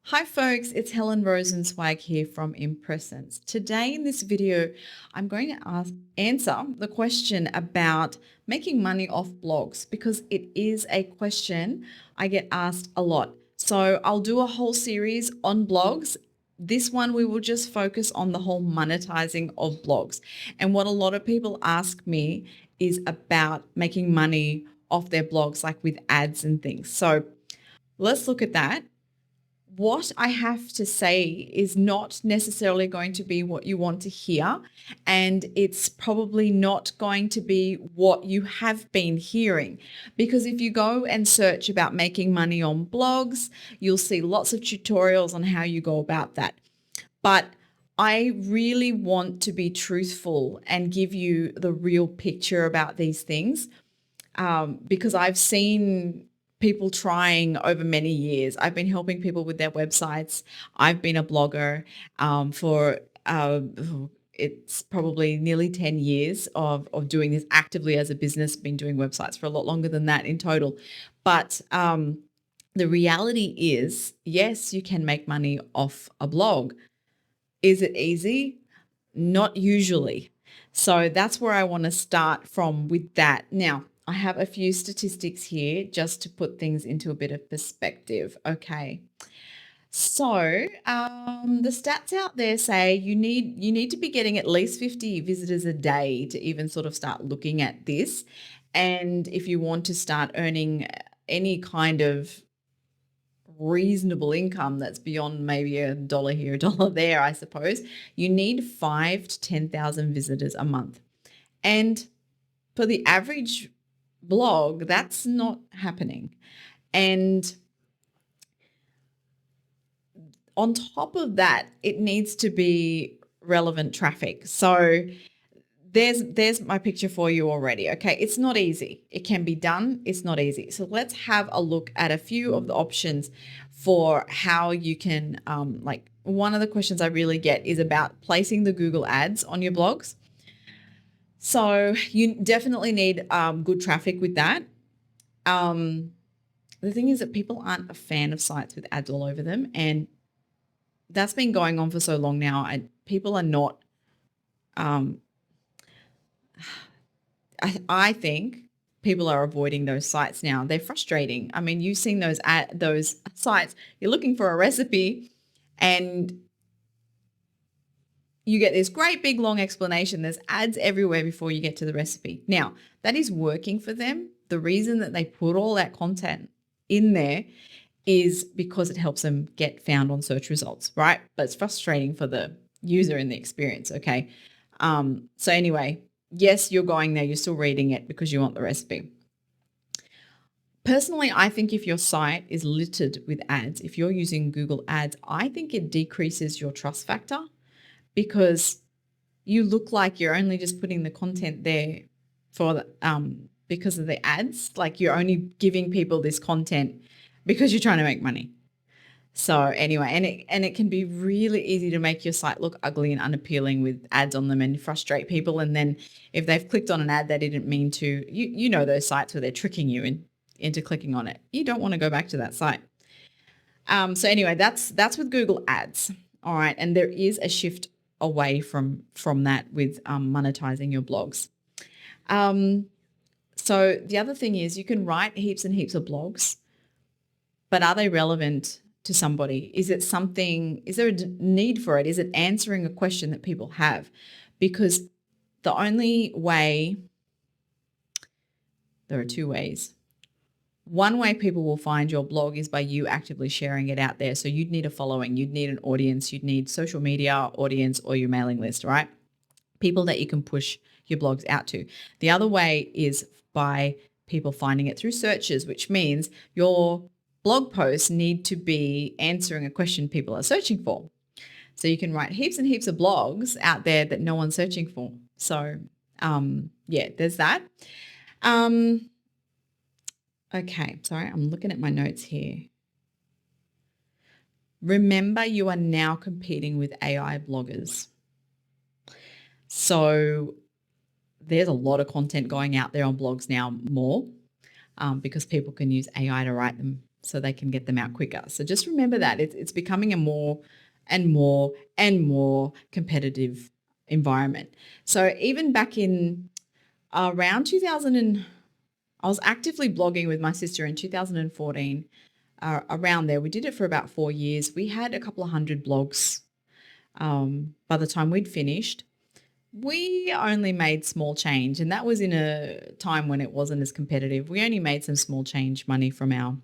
Hi folks, it's Helen Rosenzweig here from Impressence. Today in this video, I'm going to answer the question about making money off blogs because it is a question I get asked a lot. So I'll do a whole series on blogs. This one we will just focus on the whole monetizing of blogs. And what a lot of people ask me is about making money off their blogs, like with ads and things. So let's look at that. What I have to say is not necessarily going to be what you want to hear, and it's probably not going to be what you have been hearing. Because if you go and search about making money on blogs, you'll see lots of tutorials on how you go about that. But I really want to be truthful and give you the real picture about these things, because I've seen people trying over many years. I've been helping people with their websites. I've been a blogger for it's probably nearly 10 years of doing this actively as a business, been doing websites for a lot longer than that in total. But the reality is, yes, you can make money off a blog. Is it easy? Not usually. So that's where I want to start from with that. Now, I have a few statistics here just to put things into a bit of perspective. Okay. So the stats out there say you need to be getting at least 50 visitors a day to even sort of start looking at this. And if you want to start earning any kind of reasonable income that's beyond maybe $1 here, $1 there, I suppose, you need 5 to 10,000 visitors a month. And for the average blog, that's not happening. And on top of that, it needs to be relevant traffic. So there's my picture for you already. Okay, it's not easy. It can be done. It's not easy. So let's have a look at a few of the options for how you can, like one of the questions I really get is about placing the Google ads on your blogs. So you definitely need good traffic with that. The thing is that people aren't a fan of sites with ads all over them, and that's been going on for so long now. People are not. I think people are avoiding those sites now. They're frustrating. I mean, you've seen those sites. You're looking for a recipe, and you get this great big long explanation. There's ads everywhere before you get to the recipe. Now, that is working for them. The reason that they put all that content in there is because it helps them get found on search results, right? But it's frustrating for the user in the experience, okay? So anyway, yes, you're going there, you're still reading it because you want the recipe. Personally, I think if your site is littered with ads, if you're using Google Ads, I think it decreases your trust factor because you look like you're only just putting the content there for because of the ads. Like you're only giving people this content because you're trying to make money. So anyway, and it can be really easy to make your site look ugly and unappealing with ads on them and frustrate people. And then if they've clicked on an ad they didn't mean to, you know those sites where they're tricking you into clicking on it. You don't want to go back to that site. So anyway, that's with Google Ads. All right, and there is a shift away from that with monetizing your blogs. So the other thing is you can write heaps and heaps of blogs, but are they relevant to somebody? Is there a need for it? Is it answering a question that people have? Because the only way, there are two ways. One way people will find your blog is by you actively sharing it out there. So you'd need a following, you'd need an audience, you'd need social media audience or your mailing list, right? People that you can push your blogs out to. The other way is by people finding it through searches, which means your blog posts need to be answering a question people are searching for. So you can write heaps and heaps of blogs out there that no one's searching for. So yeah, there's that. Okay, sorry, I'm looking at my notes here. Remember, you are now competing with AI bloggers. So there's a lot of content going out there on blogs now more because people can use AI to write them so they can get them out quicker. So just remember that it's becoming a more and more and more competitive environment. So even back in around 2000 and I was actively blogging with my sister in 2014, around there. We did it for about 4 years. We had a couple of hundred blogs by the time we'd finished. We only made small change, and that was in a time when it wasn't as competitive. We only made some small change money from our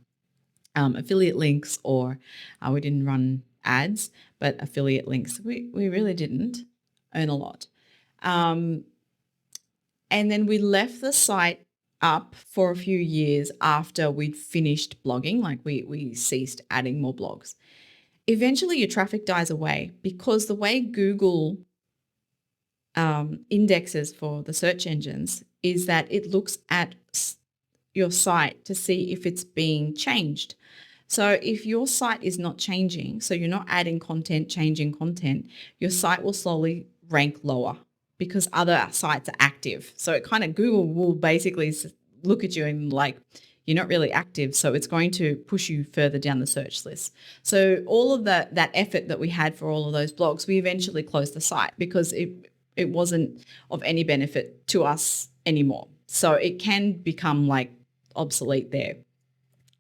affiliate links, or we didn't run ads, but affiliate links. We really didn't earn a lot. And then we left the site up for a few years after we'd finished blogging, like we ceased adding more blogs. Eventually your traffic dies away because the way Google indexes for the search engines is that it looks at your site to see if it's being changed. So if your site is not changing, so you're not adding content, changing content, your site will slowly rank lower because other sites are active. So it kind of, Google will basically look at you and like, you're not really active. So it's going to push you further down the search list. So all of that effort that we had for all of those blogs, we eventually closed the site because it wasn't of any benefit to us anymore. So it can become like obsolete there.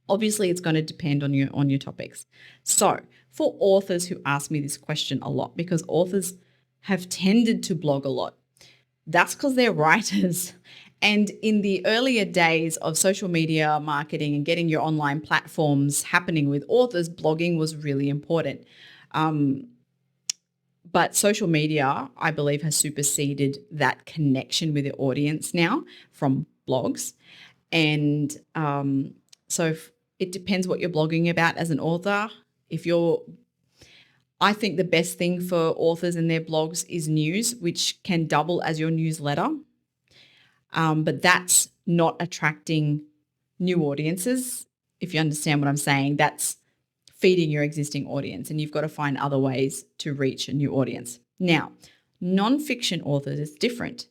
Obviously, it's going to depend on your topics. So for authors who ask me this question a lot, because authors have tended to blog a lot, that's because they're writers. And in the earlier days of social media marketing and getting your online platforms happening with authors, blogging was really important. But social media, I believe, has superseded that connection with the audience now from blogs. And so it depends what you're blogging about as an author. I think the best thing for authors and their blogs is news, which can double as your newsletter. But that's not attracting new audiences. If you understand what I'm saying, that's feeding your existing audience, and you've got to find other ways to reach a new audience. Now, nonfiction authors is different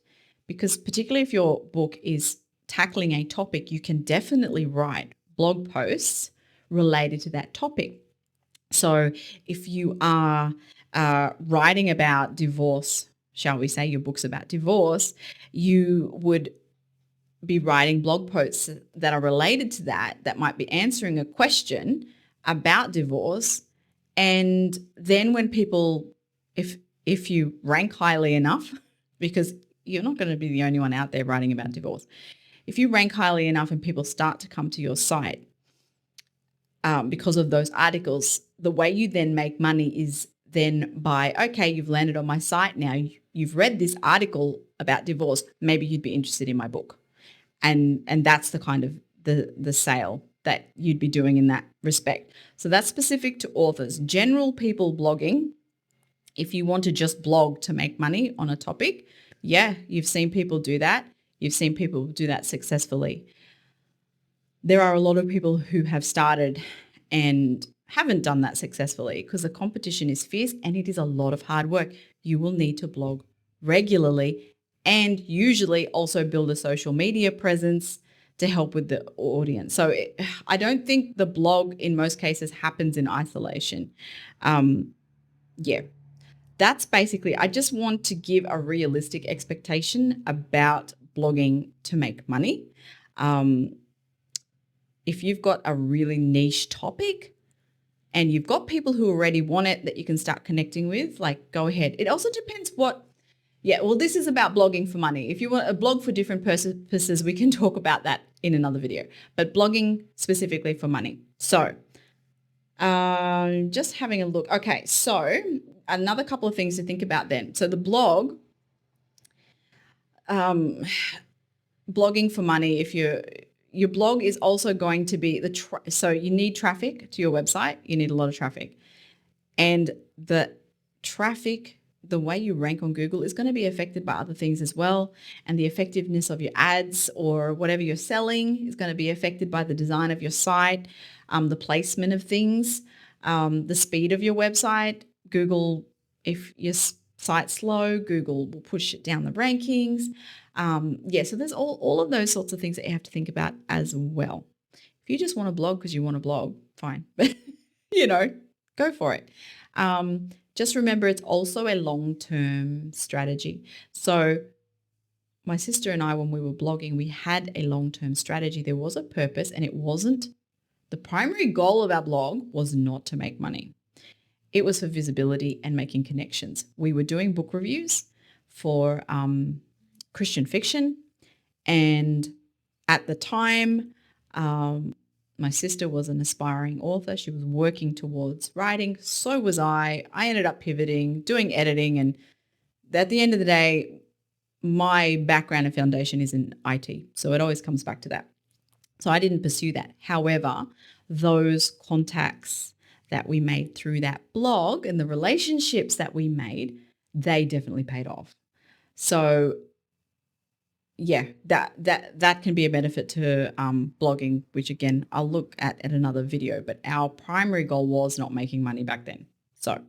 because particularly if your book is tackling a topic, you can definitely write blog posts related to that topic. So if you are writing about divorce, shall we say your book's about divorce, you would be writing blog posts that are related to that might be answering a question about divorce. And then when people, if you rank highly enough, because you're not going to be the only one out there writing about divorce, if you rank highly enough and people start to come to your site because of those articles, the way you then make money is then by, okay, you've landed on my site now, you've read this article about divorce, maybe you'd be interested in my book. And that's the kind of the sale that you'd be doing in that respect. So that's specific to authors. General people blogging, if you want to just blog to make money on a topic, yeah, you've seen people do that. You've seen people do that successfully. There are a lot of people who have started and haven't done that successfully because the competition is fierce and it is a lot of hard work. You will need to blog regularly and usually also build a social media presence to help with the audience. So I don't think the blog in most cases happens in isolation. Yeah, that's basically, I just want to give a realistic expectation about blogging to make money. If you've got a really niche topic and you've got people who already want it that you can start connecting with, like go ahead. It also depends this is about blogging for money. If you want a blog for different purposes, we can talk about that in another video, but blogging specifically for money. So just having a look. Okay, so another couple of things to think about then. So the blog, blogging for money, if your blog is also going to be so you need traffic to your website. You need a lot of traffic. And the traffic, the way you rank on Google is going to be affected by other things as well. And the effectiveness of your ads or whatever you're selling is going to be affected by the design of your site, the placement of things, the speed of your website. Google, if your site's slow, Google will push it down the rankings. So there's all of those sorts of things that you have to think about as well. If If you just want to blog because you want to blog, fine. Go for it. Just remember, it's also a long-term strategy. So my sister and I, when we were blogging, we had a long-term strategy. There was a purpose, and it wasn't, the primary goal of our blog was not to make money. It was for visibility and making connections. We were doing book reviews for Christian fiction. And at the time, my sister was an aspiring author. She was working towards writing. So was I. I ended up pivoting, doing editing. And at the end of the day, my background and foundation is in IT. So it always comes back to that. So I didn't pursue that. However, those contacts that we made through that blog and the relationships that we made, they definitely paid off. So yeah, that can be a benefit to blogging, which again, I'll look at another video, but our primary goal was not making money back then. So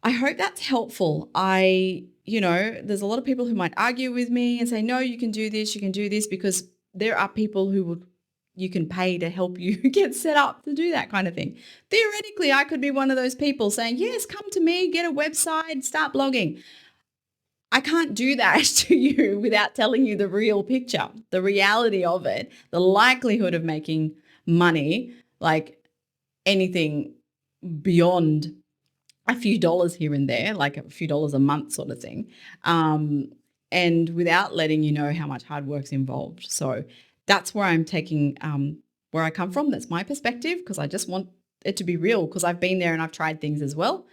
I hope that's helpful. There's a lot of people who might argue with me and say, no, you can do this, because there are people who you can pay to help you get set up to do that kind of thing. Theoretically, I could be one of those people saying, yes, come to me, get a website, start blogging. I can't do that to you without telling you the real picture, the reality of it, the likelihood of making money, like anything beyond a few dollars here and there, like a few dollars a month sort of thing, and without letting you know how much hard work's involved. So that's where I'm taking, where I come from. That's my perspective, because I just want it to be real, because I've been there and I've tried things as well.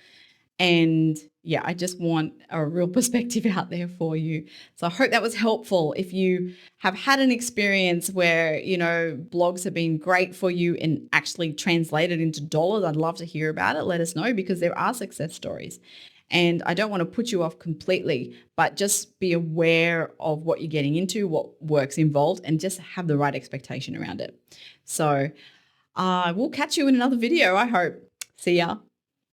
And yeah, I just want a real perspective out there for you. So I hope that was helpful. If you have had an experience where, blogs have been great for you and actually translated into dollars, I'd love to hear about it. Let us know, because there are success stories. And I don't want to put you off completely, but just be aware of what you're getting into, what work's involved, and just have the right expectation around it. So we'll catch you in another video, I hope. See ya.